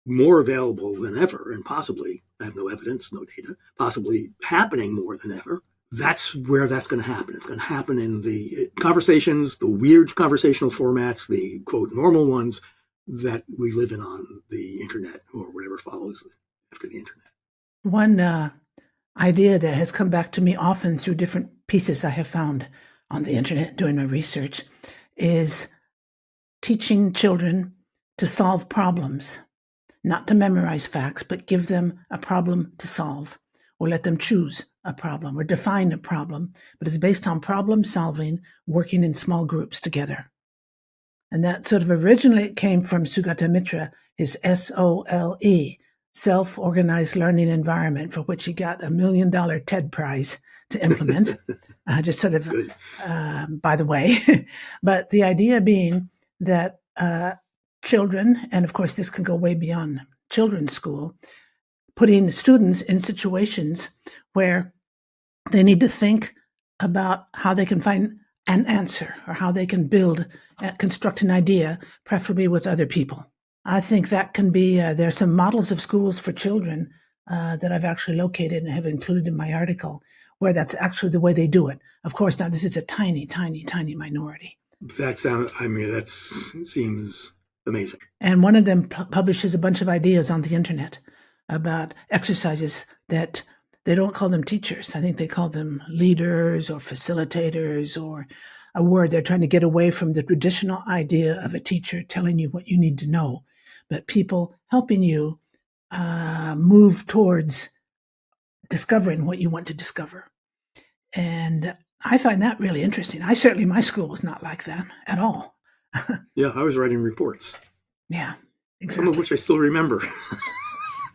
more available than ever, and possibly, I have no evidence, no data, possibly happening more than ever. That's where that's going to happen. It's going to happen in the conversations, the weird conversational formats, the quote normal ones that we live in on the internet or whatever follows after the internet. One idea that has come back to me often through different pieces I have found on the internet doing my research is teaching children to solve problems, not to memorize facts, but give them a problem to solve, or let them choose a problem or define a problem, but it's based on problem solving, working in small groups together. And that sort of originally came from Sugata Mitra, his SOLE, Self-Organized Learning Environment, for which he got $1 million TED Prize to implement, just sort of by the way. But the idea being that children, and of course this can go way beyond children's school, putting students in situations where they need to think about how they can find an answer or how they can build, construct an idea, preferably with other people. I think that can be, there are some models of schools for children that I've actually located and have included in my article where that's actually the way they do it. Of course, now this is a tiny, tiny, tiny minority. That seems amazing. And one of them publishes a bunch of ideas on the internet about exercises that they don't call them teachers. I think they call them leaders or facilitators, or a word. They're trying to get away from the traditional idea of a teacher telling you what you need to know, but people helping you move towards discovering what you want to discover. And I find that really interesting. My school was not like that at all. Yeah, I was writing reports. Yeah, exactly. Some of which I still remember.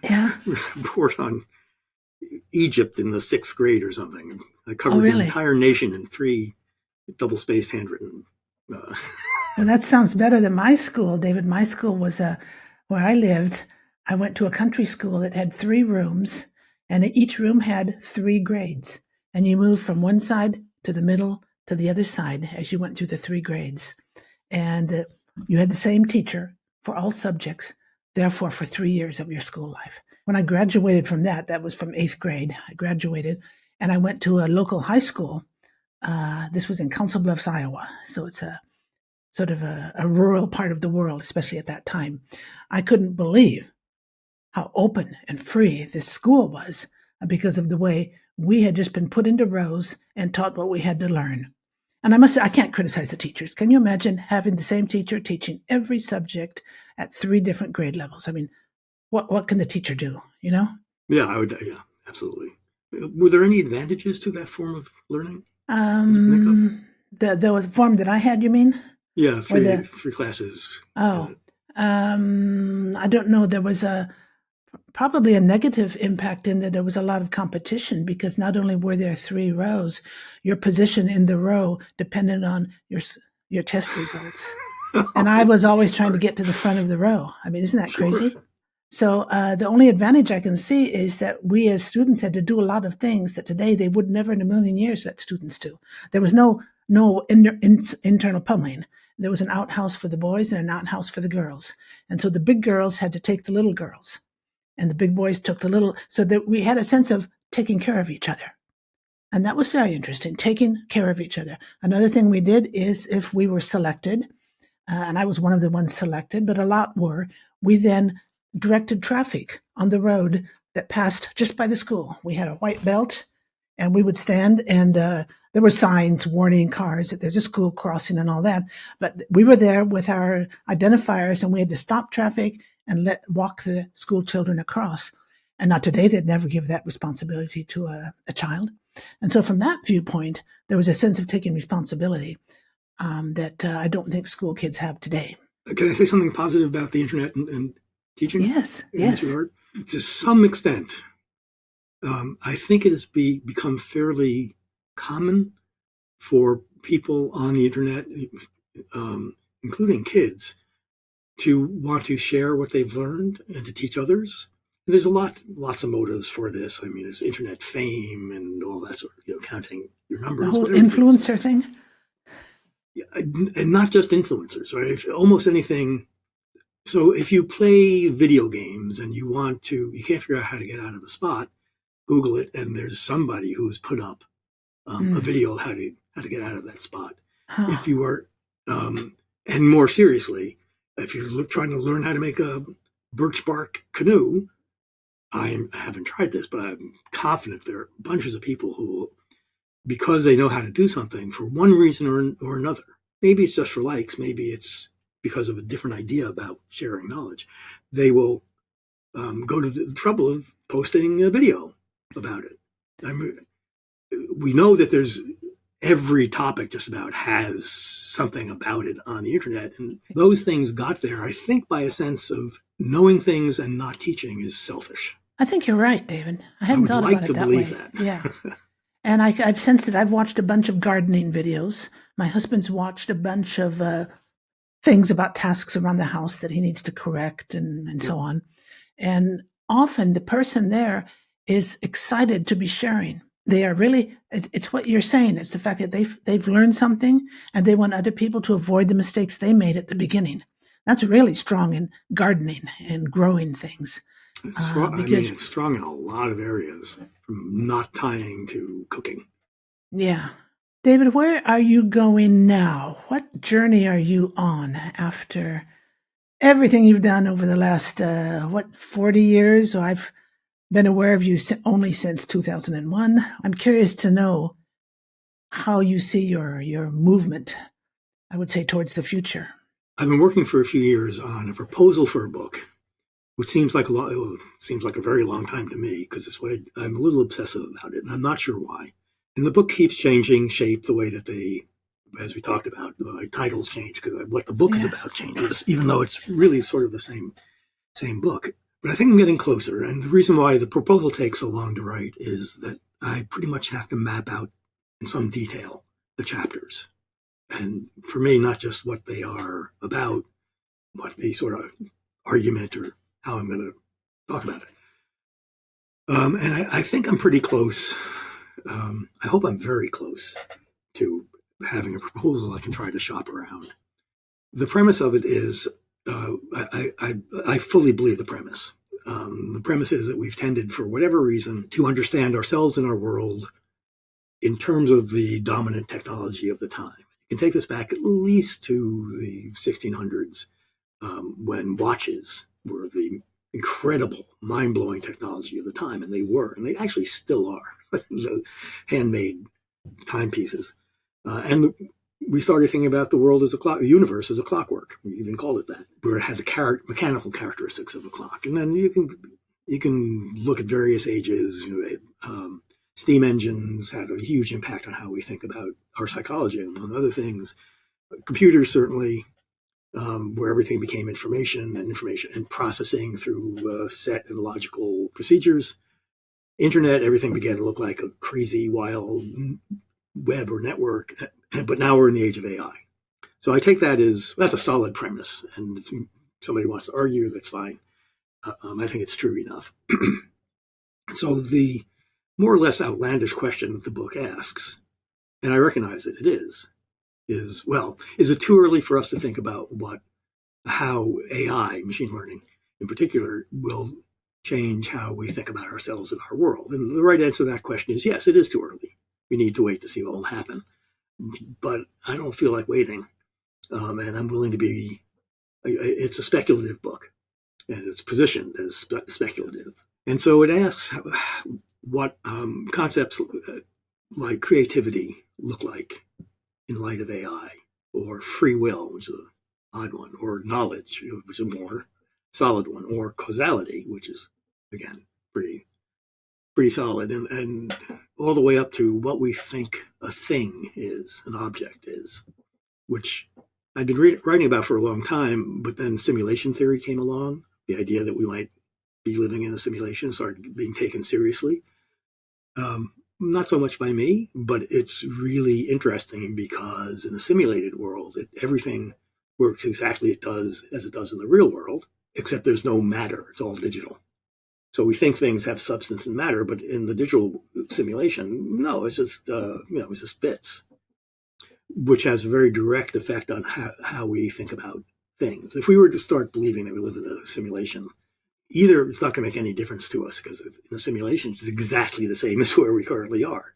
Yeah. Report on Egypt in the 6th grade or something. I covered the entire nation in 3 double-spaced handwritten. Well, that sounds better than my school, David. My school was where I lived. I went to a country school that had 3 rooms, and each room had 3 grades. And you moved from one side to the middle to the other side as you went through the 3 grades. And you had the same teacher for all subjects, therefore for 3 years of your school life. When I graduated from that was from 8th grade. I graduated and I went to a local high school. This was in Council Bluffs, Iowa. So it's a sort of a rural part of the world, especially at that time. I couldn't believe how open and free this school was because of the way we had just been put into rows and taught what we had to learn. And I must say, I can't criticize the teachers. Can you imagine having the same teacher teaching every subject at 3 different grade levels? I mean, what can the teacher do, you know? Yeah, I would. Yeah, absolutely. Were there any advantages to that form of learning? The form that I had, you mean? Yeah, 3 classes. Oh, I don't know. There was probably a negative impact in that there was a lot of competition, because not only were there 3 rows, your position in the row depended on your test results. And I was always trying to get to the front of the row. I mean, isn't that crazy? So the only advantage I can see is that we as students had to do a lot of things that today they would never in a million years let students do. There was no internal plumbing. There was an outhouse for the boys and an outhouse for the girls. And so the big girls had to take the little girls, and the big boys took the little, so that we had a sense of taking care of each other. And that was very interesting, taking care of each other. Another thing we did is if we were selected, and I was one of the ones selected, but a lot were, we then directed traffic on the road that passed just by the school. We had a white belt, and we would stand, and there were signs warning cars that there's a school crossing and all that. But we were there with our identifiers, and we had to stop traffic and walk the school children across. And not today, they'd never give that responsibility to a child. And so from that viewpoint, there was a sense of taking responsibility that I don't think school kids have today. Can I say something positive about the internet and teaching? Yes. To some extent, I think it has become fairly common for people on the internet, including kids, to want to share what they've learned and to teach others. And there's lots of motives for this. I mean, it's internet fame and all that sort of, counting your numbers. The whole influencer thing? Yeah, and not just influencers, right? Almost anything. So if you play video games and you can't figure out how to get out of a spot, Google it, and there's somebody who's put up a video of how to get out of that spot. Huh. If you are, and more seriously, if you're trying to learn how to make a birch bark canoe, I haven't tried this, but I'm confident there are bunches of people who, because they know how to do something for one reason or another, maybe it's just for likes, maybe it's because of a different idea about sharing knowledge, they will go to the trouble of posting a video about it. I mean, we know that there's every topic just about has something about it on the internet. And those things got there, I think, by a sense of knowing things and not teaching is selfish. I think you're right, David. I hadn't thought about it that way. That. Yeah. And I've sensed it. I've watched a bunch of gardening videos. My husband's watched a bunch of things about tasks around the house that he needs to correct and so on. And often the person there is excited to be sharing. They are really, it's what you're saying. It's the fact that they've learned something and they want other people to avoid the mistakes they made at the beginning. That's really strong in gardening and growing things. It's strong, it's strong in a lot of areas, from not tying to cooking. Yeah. David, where are you going now? What journey are you on after everything you've done over the last, 40 years? So I've been aware of you only since 2001. I'm curious to know how you see your movement, I would say, towards the future. I've been working for a few years on a proposal for a book, which seems like a very long time to me, because I'm a little obsessive about it, and I'm not sure why. And the book keeps changing shape the way that as we talked about, the titles change because what the book is about changes, even though it's really sort of the same book. But I think I'm getting closer, and the reason why the proposal takes so long to write is that I pretty much have to map out in some detail the chapters. And for me, not just what they are about, but the sort of argument or how I'm going to talk about it. And I think I'm pretty close. I hope I'm very close to having a proposal I can try to shop around. The premise of it is, I fully believe the premise. The premise is that we've tended, for whatever reason, to understand ourselves and our world in terms of the dominant technology of the time. You can take this back at least to the 1600s, when watches were the incredible, mind-blowing technology of the time, and they actually still are, the handmade timepieces. And we started thinking about the world as a clock, the universe as a clockwork. We even called it that, where it had the mechanical characteristics of a clock. And then you can look at various ages. Steam engines had a huge impact on how we think about our psychology, and among other things. Computers certainly, where everything became information and processing through set and logical procedures. Internet, everything began to look like a crazy, wild web or network, but now we're in the age of AI. So I take that as, that's a solid premise, and if somebody wants to argue, that's fine. I think it's true enough. So the more or less outlandish question that the book asks, and I recognize that it is, well, is it too early for us to think about how AI, machine learning in particular, will change how we think about ourselves and our world? And the right answer to that question is yes, it is too early. We need to wait to see what will happen. But I don't feel like waiting. And I'm willing to be, it's a speculative book, and it's positioned as speculative. And so it asks what concepts like creativity look like in light of AI, or free will, which is an odd one, or knowledge, which is a more solid one, or causality, which is, again, pretty solid, and all the way up to what we think a thing is, an object is, which I'd been writing about for a long time, but then simulation theory came along, the idea that we might be living in a simulation started being taken seriously. Not so much by me, but it's really interesting because in the simulated world, everything works exactly as it does in the real world, except there's no matter. It's all digital. So we think things have substance and matter, but in the digital simulation, no, it's just it's just bits, which has a very direct effect on how we think about things. If we were to start believing that we live in a simulation, either it's not going to make any difference to us because in the simulation it's exactly the same as where we currently are,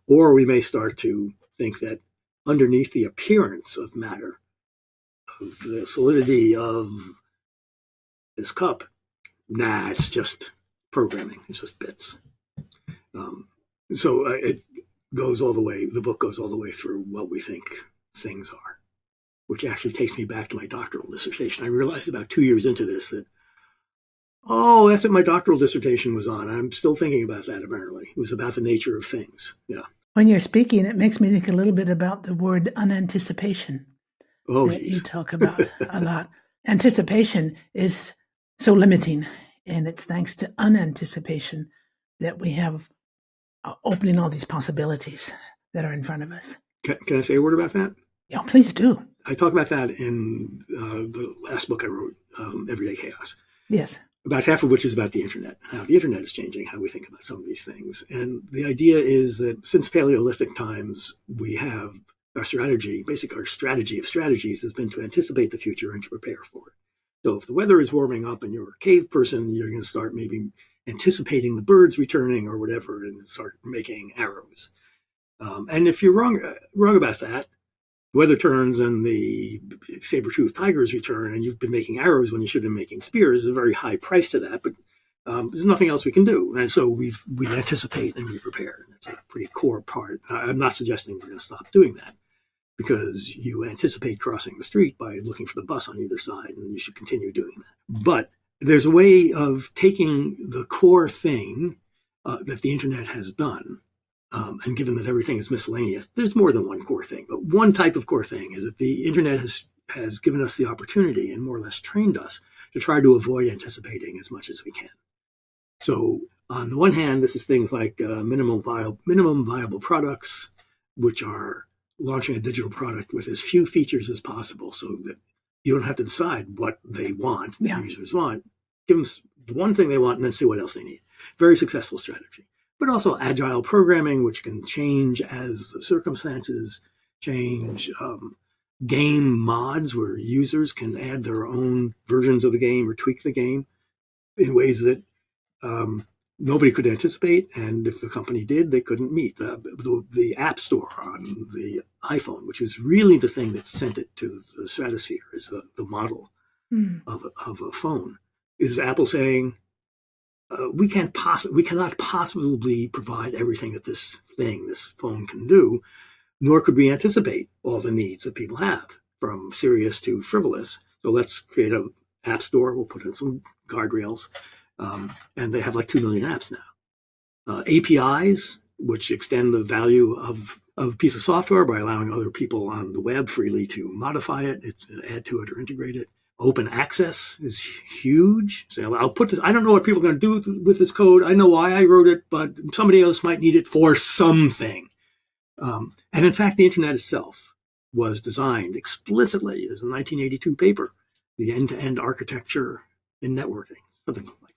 or we may start to think that underneath the appearance of matter, of the solidity of this cup, it's just programming. It's just bits. So it goes all the way. The book goes all the way through what we think things are, which actually takes me back to my doctoral dissertation. I realized about 2 years into this that, that's what my doctoral dissertation was on. I'm still thinking about that, apparently. It was about the nature of things. Yeah. When you're speaking, it makes me think a little bit about the word unanticipation that geez. you talk about a lot. Anticipation is so limiting, and it's thanks to unanticipation that we have opening all these possibilities that are in front of us. Can I say a word about that? Yeah, please do. I talk about that in the last book I wrote, Everyday Chaos. Yes. About half of which is about the internet, how the internet is changing how we think about some of these things. And the idea is that since Paleolithic times, we have our strategy, basically our strategy of strategies has been to anticipate the future and to prepare for it. So if the weather is warming up and you're a cave person, you're going to start maybe anticipating the birds returning or whatever and start making arrows. And if you're wrong about that, weather turns and the saber-toothed tigers return and you've been making arrows when you should have been making spears. There's a very high price to that, but there's nothing else we can do. And so we anticipate and we prepare. And that's a pretty core part. I'm not suggesting we're going to stop doing that because you anticipate crossing the street by looking for the bus on either side, and you should continue doing that. But there's a way of taking the core thing that the internet has done, and given that everything is miscellaneous, there's more than one core thing. But one type of core thing is that the internet has given us the opportunity and more or less trained us to try to avoid anticipating as much as we can. So on the one hand, this is things like minimum viable products, which are launching a digital product with as few features as possible so that you don't have to decide what they want, users want. Give them the one thing they want and then see what else they need. Very successful strategy. But also agile programming, which can change as the circumstances change. Game mods where users can add their own versions of the game or tweak the game in ways that nobody could anticipate. And if the company did, they couldn't meet. The App Store on the iPhone, which is really the thing that sent it to the stratosphere, is the model of a phone. Is Apple saying, we cannot possibly provide everything that this phone can do, nor could we anticipate all the needs that people have, from serious to frivolous. So let's create an app store. We'll put in some guardrails. And they have like 2 million apps now. APIs, which extend the value of a piece of software by allowing other people on the web freely to modify it, add to it or integrate it. Open access is huge. So I'll put this, I don't know what people are going to do with this code. I know why I wrote it, but somebody else might need it for something. And in fact, the internet itself was designed explicitly as a 1982 paper, the end-to-end architecture in networking, something like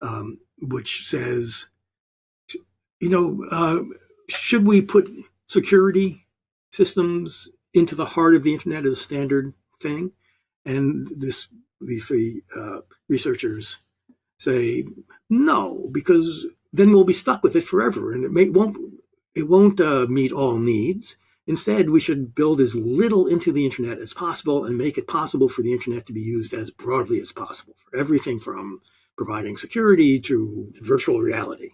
that, which says, should we put security systems into the heart of the internet as a standard thing? And these three researchers say no, because then we'll be stuck with it forever, and it won't meet all needs. Instead, we should build as little into the internet as possible and make it possible for the internet to be used as broadly as possible for everything from providing security to virtual reality.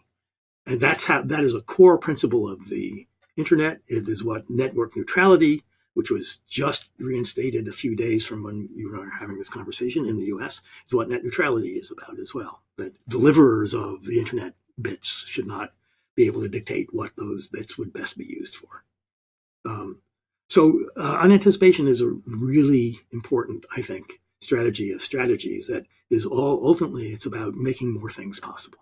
And that is a core principle of the internet. It is what network neutrality, which was just reinstated a few days from when you and I are having this conversation in the US, is what net neutrality is about as well. That deliverers of the internet bits should not be able to dictate what those bits would best be used for. So unanticipation is a really important, I think, strategy of strategies that is ultimately it's about making more things possible.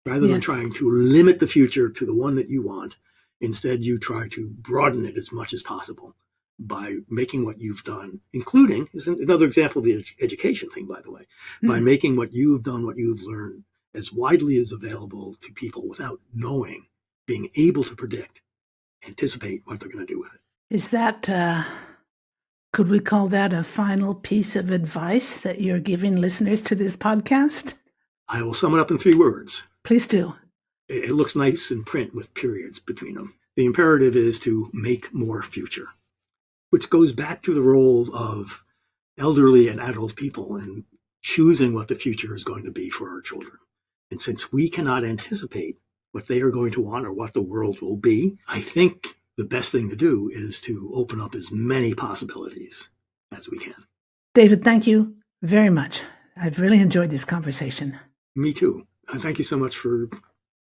Rather than trying to limit the future to the one that you want, instead you try to broaden it as much as possible by making what you've done, including, is another example of the education thing, by the way, by making what you've done, what you've learned, as widely as available to people without knowing, being able to predict, anticipate what they're going to do with it. Is that, could we call that a final piece of advice that you're giving listeners to this podcast? I will sum it up in 3 words. Please do. It looks nice in print with periods between them. The imperative is to make more future, which goes back to the role of elderly and adult people in choosing what the future is going to be for our children. And since we cannot anticipate what they are going to want or what the world will be, I think the best thing to do is to open up as many possibilities as we can. David, thank you very much. I've really enjoyed this conversation. Me too. Thank you so much for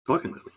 talking with me.